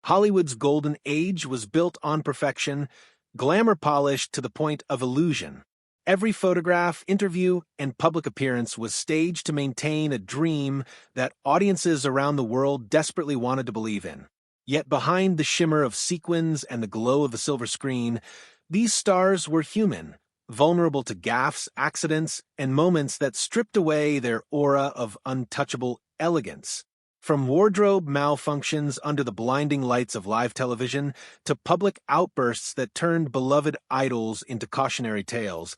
Hollywood's golden age was built on perfection, glamour polished to the point of illusion. Every photograph, interview, and public appearance was staged to maintain a dream that audiences around the world desperately wanted to believe in. Yet behind the shimmer of sequins and the glow of the silver screen, these stars were human, vulnerable to gaffes, accidents, and moments that stripped away their aura of untouchable elegance. From wardrobe malfunctions under the blinding lights of live television to public outbursts that turned beloved idols into cautionary tales,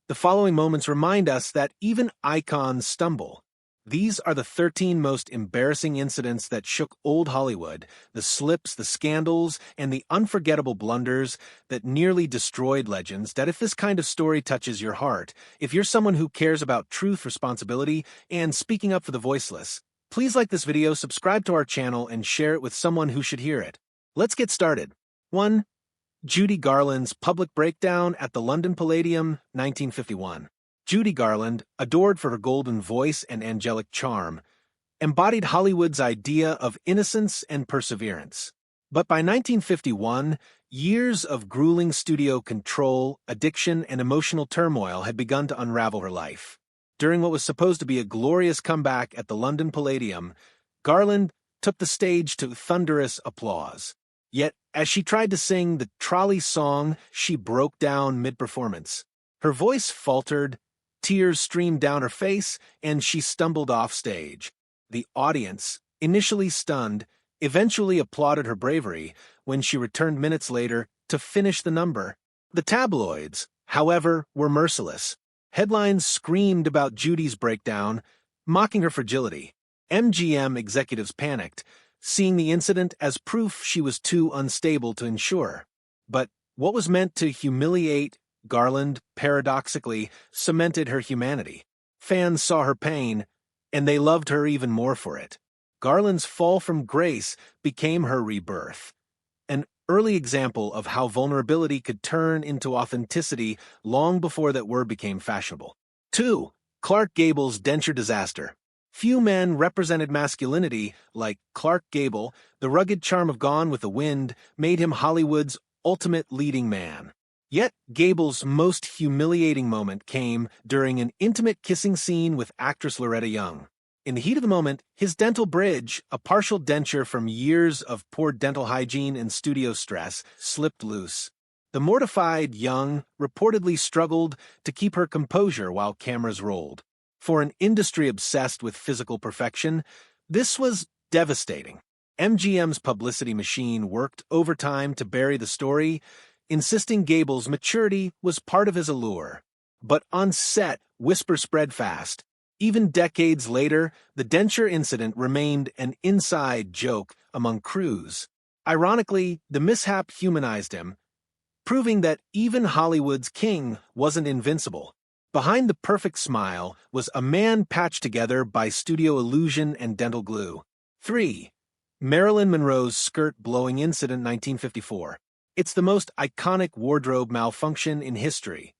the following moments remind us that even icons stumble. These are the 13 most embarrassing incidents that shook old Hollywood, the slips, the scandals, and the unforgettable blunders that nearly destroyed legends. That if this kind of story touches your heart, if you're someone who cares about truth, responsibility, and speaking up for the voiceless, please like this video, subscribe to our channel, and share it with someone who should hear it. Let's get started. 1. Judy Garland's public breakdown at the London Palladium, 1951. Judy Garland, adored for her golden voice and angelic charm, embodied Hollywood's idea of innocence and perseverance. But by 1951, years of grueling studio control, addiction, and emotional turmoil had begun to unravel her life. During what was supposed to be a glorious comeback at the London Palladium, Garland took the stage to thunderous applause. Yet, as she tried to sing the trolley song, she broke down mid-performance. Her voice faltered, tears streamed down her face, and she stumbled off stage. The audience, initially stunned, eventually applauded her bravery when she returned minutes later to finish the number. The tabloids, however, were merciless. Headlines screamed about Judy's breakdown, mocking her fragility. MGM executives panicked, seeing the incident as proof she was too unstable to insure. But what was meant to humiliate Garland, paradoxically, cemented her humanity. Fans saw her pain, and they loved her even more for it. Garland's fall from grace became her rebirth, an early example of how vulnerability could turn into authenticity long before that word became fashionable. 2. Clark Gable's denture disaster. Few men represented masculinity like Clark Gable. The rugged charm of Gone with the Wind made him Hollywood's ultimate leading man. Yet Gable's most humiliating moment came during an intimate kissing scene with actress Loretta Young. In the heat of the moment, his dental bridge, a partial denture from years of poor dental hygiene and studio stress, slipped loose. The mortified Young reportedly struggled to keep her composure while cameras rolled. For an industry obsessed with physical perfection, this was devastating. MGM's publicity machine worked overtime to bury the story, insisting Gable's maturity was part of his allure. But on set, whispers spread fast. Even decades later, the denture incident remained an inside joke among crews. Ironically, the mishap humanized him, proving that even Hollywood's king wasn't invincible. Behind the perfect smile was a man patched together by studio illusion and dental glue. 3. Marilyn Monroe's skirt-blowing incident, 1954. It's the most iconic wardrobe malfunction in history.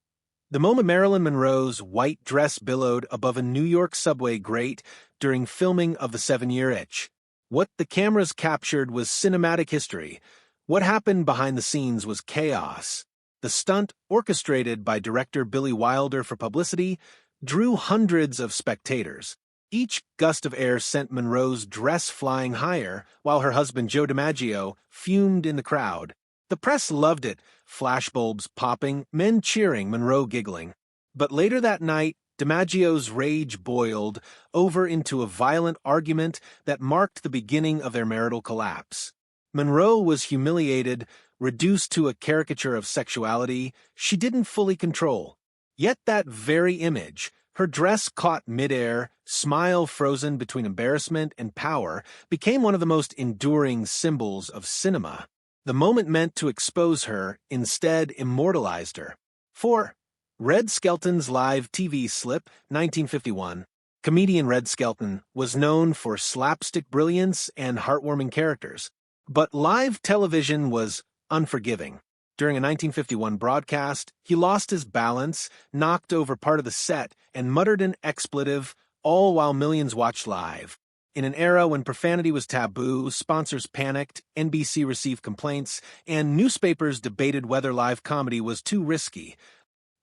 The moment Marilyn Monroe's white dress billowed above a New York subway grate during filming of The 7-Year Itch. What the cameras captured was cinematic history. What happened behind the scenes was chaos. The stunt, orchestrated by director Billy Wilder for publicity, drew hundreds of spectators. Each gust of air sent Monroe's dress flying higher, while her husband Joe DiMaggio fumed in the crowd. The press loved it, flashbulbs popping, men cheering, Monroe giggling. But later that night, DiMaggio's rage boiled over into a violent argument that marked the beginning of their marital collapse. Monroe was humiliated, reduced to a caricature of sexuality she didn't fully control. Yet that very image, her dress caught midair, smile frozen between embarrassment and power, became one of the most enduring symbols of cinema. The moment meant to expose her, instead immortalized her. 4. Red Skelton's live TV slip, 1951. Comedian Red Skelton was known for slapstick brilliance and heartwarming characters. But live television was unforgiving. During a 1951 broadcast, he lost his balance, knocked over part of the set, and muttered an expletive, all while millions watched live. In an era when profanity was taboo, sponsors panicked, NBC received complaints, and newspapers debated whether live comedy was too risky.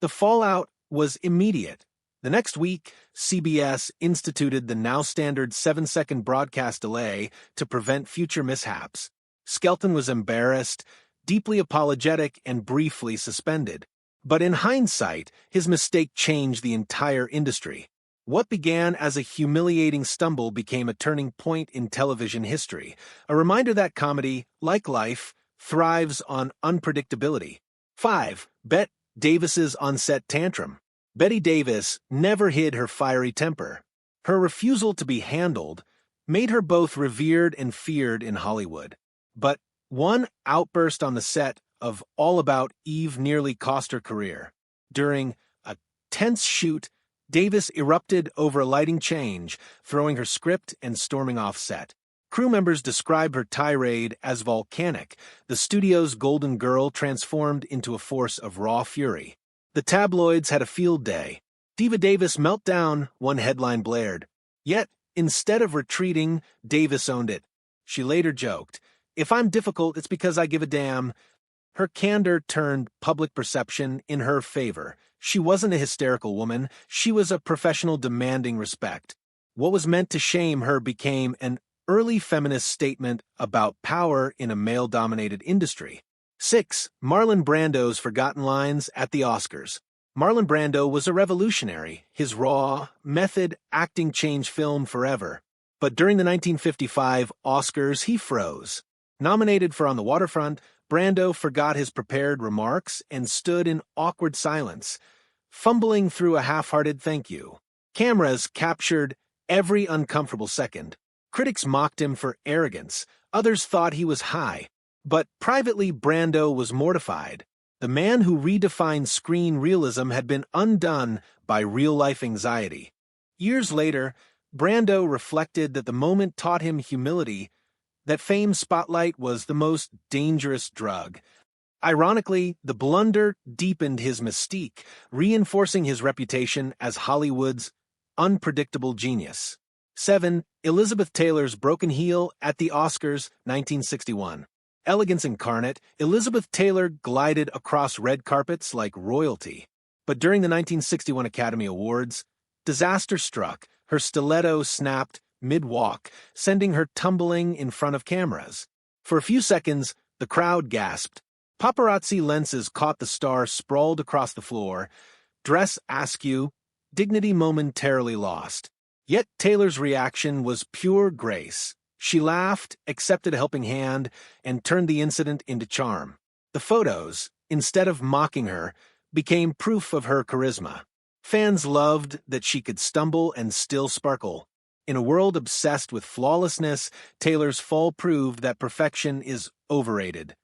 The fallout was immediate. The next week, CBS instituted the now standard 7-second broadcast delay to prevent future mishaps. Skelton was embarrassed, deeply apologetic, and briefly suspended. But in hindsight, his mistake changed the entire industry. What began as a humiliating stumble became a turning point in television history, a reminder that comedy, like life, thrives on unpredictability. 5. Bette Davis's on-set tantrum. Bette Davis never hid her fiery temper. Her refusal to be handled made her both revered and feared in Hollywood. But one outburst on the set of All About Eve nearly cost her career. During a tense shoot, Davis erupted over a lighting change, throwing her script and storming off set. Crew members described her tirade as volcanic, the studio's golden girl transformed into a force of raw fury. The tabloids had a field day. Diva Davis meltdown, one headline blared. Yet, instead of retreating, Davis owned it. She later joked, "If I'm difficult, it's because I give a damn." Her candor turned public perception in her favor. She wasn't a hysterical woman. She was a professional demanding respect. What was meant to shame her became an early feminist statement about power in a male-dominated industry. 6. Marlon Brando's forgotten lines at the Oscars. Marlon Brando was a revolutionary. His raw, method acting changed film forever. But during the 1955 Oscars, he froze. Nominated for On the Waterfront, Brando forgot his prepared remarks and stood in awkward silence, fumbling through a half-hearted thank you. Cameras captured every uncomfortable second. Critics mocked him for arrogance. Others thought he was high. But privately, Brando was mortified. The man who redefined screen realism had been undone by real-life anxiety. Years later, Brando reflected that the moment taught him humility, that fame's spotlight was the most dangerous drug. Ironically, the blunder deepened his mystique, reinforcing his reputation as Hollywood's unpredictable genius. 7. Elizabeth Taylor's broken heel at the Oscars, 1961. Elegance incarnate, Elizabeth Taylor glided across red carpets like royalty. But during the 1961 Academy Awards, disaster struck. Her stiletto snapped mid-walk, sending her tumbling in front of cameras. For a few seconds, the crowd gasped. Paparazzi lenses caught the star sprawled across the floor, dress askew, dignity momentarily lost. Yet Taylor's reaction was pure grace. She laughed, accepted a helping hand, and turned the incident into charm. The photos, instead of mocking her, became proof of her charisma. Fans loved that she could stumble and still sparkle. In a world obsessed with flawlessness, Taylor's fall proved that perfection is overrated.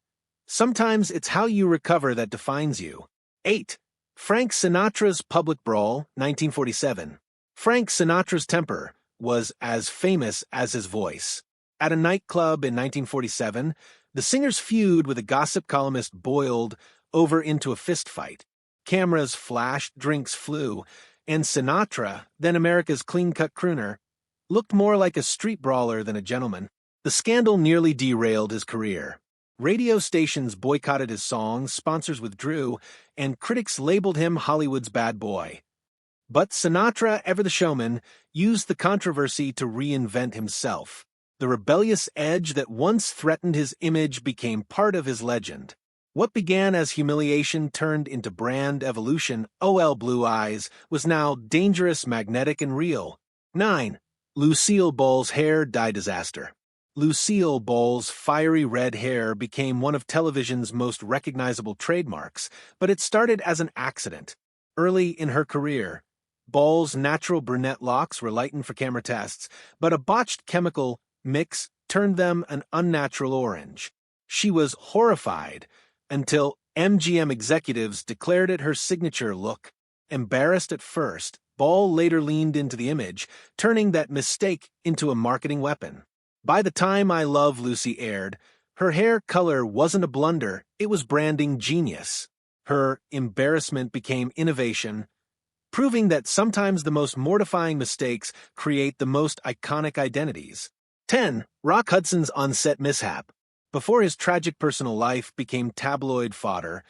Sometimes it's how you recover that defines you. 8. Frank Sinatra's public brawl, 1947. Frank Sinatra's temper was as famous as his voice. At a nightclub in 1947, the singer's feud with a gossip columnist boiled over into a fistfight. Cameras flashed, drinks flew, and Sinatra, then America's clean-cut crooner, looked more like a street brawler than a gentleman. The scandal nearly derailed his career. Radio stations boycotted his songs, sponsors withdrew, and critics labeled him Hollywood's bad boy. But Sinatra, ever the showman, used the controversy to reinvent himself. The rebellious edge that once threatened his image became part of his legend. What began as humiliation turned into brand evolution, OL Blue Eyes, was now dangerous, magnetic, and real. 9. Lucille Ball's hair dye disaster. Lucille Ball's fiery red hair became one of television's most recognizable trademarks, but it started as an accident. Early in her career, Ball's natural brunette locks were lightened for camera tests, but a botched chemical mix turned them an unnatural orange. She was horrified until MGM executives declared it her signature look. Embarrassed at first, Ball later leaned into the image, turning that mistake into a marketing weapon. By the time I Love Lucy aired, her hair color wasn't a blunder, it was branding genius. Her embarrassment became innovation, proving that sometimes the most mortifying mistakes create the most iconic identities. 10. Rock Hudson's on-set mishap. Before his tragic personal life became tabloid fodder,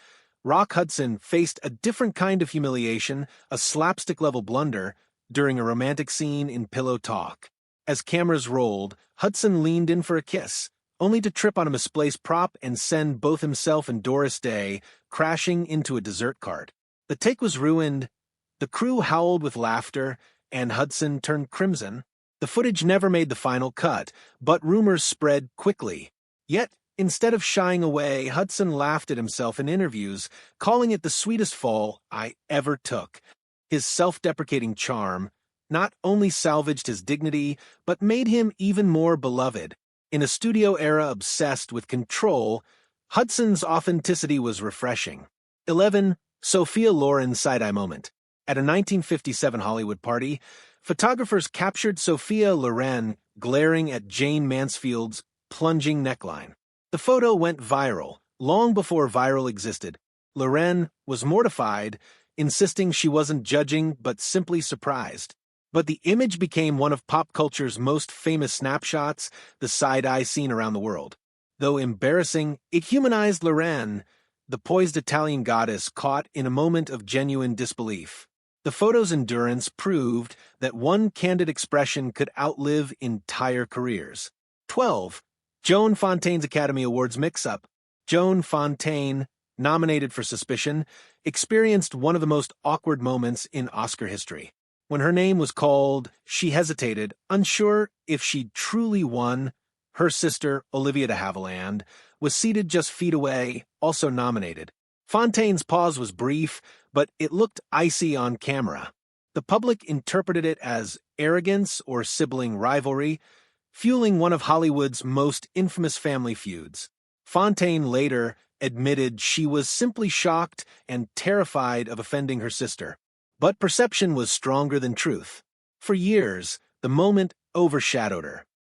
Rock Hudson faced a different kind of humiliation, a slapstick-level blunder, during a romantic scene in Pillow Talk. As cameras rolled, Hudson leaned in for a kiss, only to trip on a misplaced prop and send both himself and Doris Day crashing into a dessert cart. The take was ruined, the crew howled with laughter, and Hudson turned crimson. The footage never made the final cut, but rumors spread quickly. Yet, instead of shying away, Hudson laughed at himself in interviews, calling it the sweetest fall I ever took. His self-deprecating charm not only salvaged his dignity, but made him even more beloved. In a studio era obsessed with control, Hudson's authenticity was refreshing. 11. Sophia Loren side-eye moment. At a 1957 Hollywood party, photographers captured Sophia Loren glaring at Jane Mansfield's plunging neckline. The photo went viral, long before viral existed. Loren was mortified, insisting she wasn't judging but simply surprised. But the image became one of pop culture's most famous snapshots, the side-eye scene around the world. Though embarrassing, it humanized Loren, the poised Italian goddess caught in a moment of genuine disbelief. The photo's endurance proved that one candid expression could outlive entire careers. 12. Joan Fontaine's Academy Awards mix-up. Joan Fontaine, nominated for Suspicion, experienced one of the most awkward moments in Oscar history. When her name was called, she hesitated, unsure if she'd truly won. Her sister, Olivia de Havilland, was seated just feet away, also nominated. Fontaine's pause was brief, but it looked icy on camera. The public interpreted it as arrogance or sibling rivalry, fueling one of Hollywood's most infamous family feuds. Fontaine later admitted she was simply shocked and terrified of offending her sister. But perception was stronger than truth. For years, the moment overshadowed her.